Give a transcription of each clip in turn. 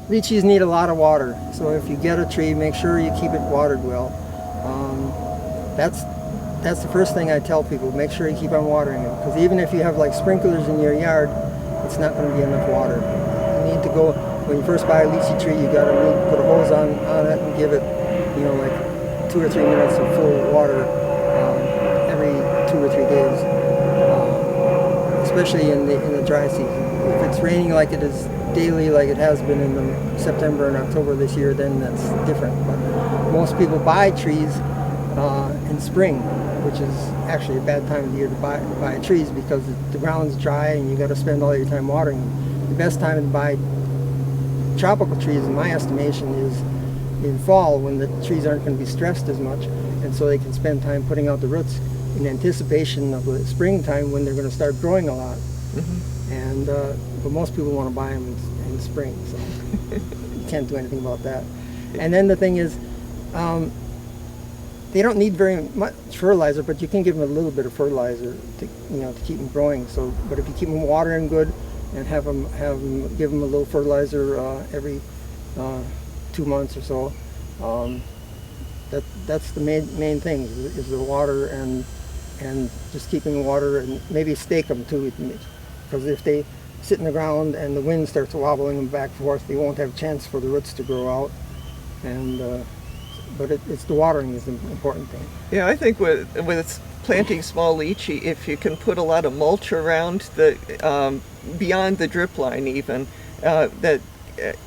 Lychees need a lot of water, so if you get a tree, make sure you keep it watered well. That's the first thing I tell people. Make sure you keep on watering it, because even if you have like sprinklers in your yard, it's not going to be enough water. You need to go, when you first buy a lychee tree, you got to put a hose on it and give it, like 2 or 3 minutes of full water every 2 or 3 days, especially in the dry season. If it's raining like it is daily, like it has been in September and October this year, then that's different. But most people buy trees in spring, which is actually a bad time of the year to buy trees, because the ground's dry and you got to spend all your time watering them. The best time to buy tropical trees, in my estimation, is in fall, when the trees aren't going to be stressed as much, and so they can spend time putting out the roots in anticipation of the springtime when they're going to start growing a lot. Mm-hmm. And but most people want to buy them in spring, so you can't do anything about that. And then the thing is, they don't need very much fertilizer, but you can give them a little bit of fertilizer to keep them growing. So, but if you keep them watering good and give them a little fertilizer every 2 months or so, that's the main thing is the water and just keeping the water, and maybe stake them too, because if they sit in the ground and the wind starts wobbling them back and forth, they won't have a chance for the roots to grow out. And but it's the watering is the important thing. Yeah, I think with planting small lychee, if you can put a lot of mulch around the beyond the drip line, even that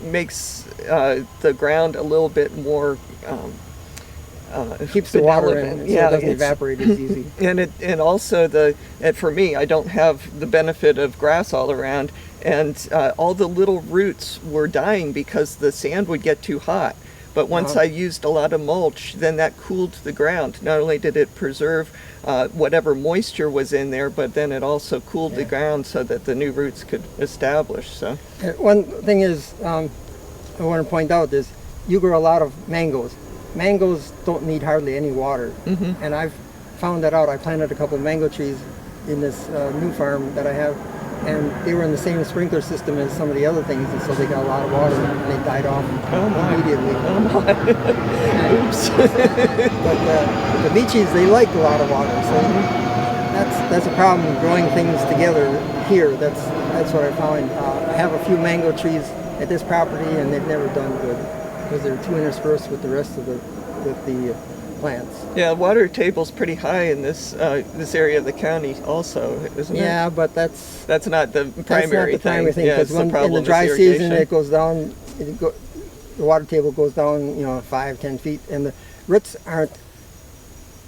makes the ground a little bit more. It keeps the water in, so it doesn't evaporate as easy. And also for me, I don't have the benefit of grass all around, and all the little roots were dying because the sand would get too hot. But once I used a lot of mulch, then that cooled the ground. Not only did it preserve whatever moisture was in there, but then it also cooled the ground so that the new roots could establish. So one thing is, I want to point out is, you grow a lot of mangoes. Mangoes don't need hardly any water, mm-hmm. and I've found that out. I planted a couple of mango trees in this new farm that I have, and they were in the same sprinkler system as some of the other things, and so they got a lot of water, and they died off immediately. Oh my! Oops. But the lychees, they like a lot of water, so that's a problem growing things together here. That's what I found. I have a few mango trees at this property, and they've never done good, because they're too interspersed with the rest of the plants. Yeah, water table's pretty high in this area of the county also, isn't it? Yeah, but that's not the primary thing, yeah, because in the dry season it goes down, the water table goes down 5-10 feet, and the roots aren't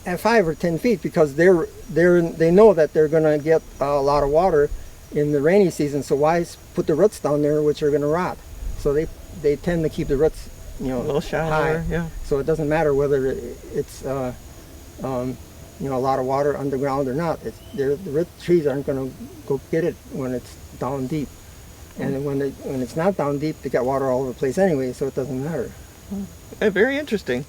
at 5 or 10 feet, because they know that they're going to get a lot of water in the rainy season, so why put the roots down there which are going to rot? So they tend to keep the roots a little shallower, high. yeah. So it doesn't matter whether it's a lot of water underground or not. The root trees aren't going to go get it when it's down deep, and when it's not down deep, they got water all over the place anyway, so it doesn't matter. Very interesting.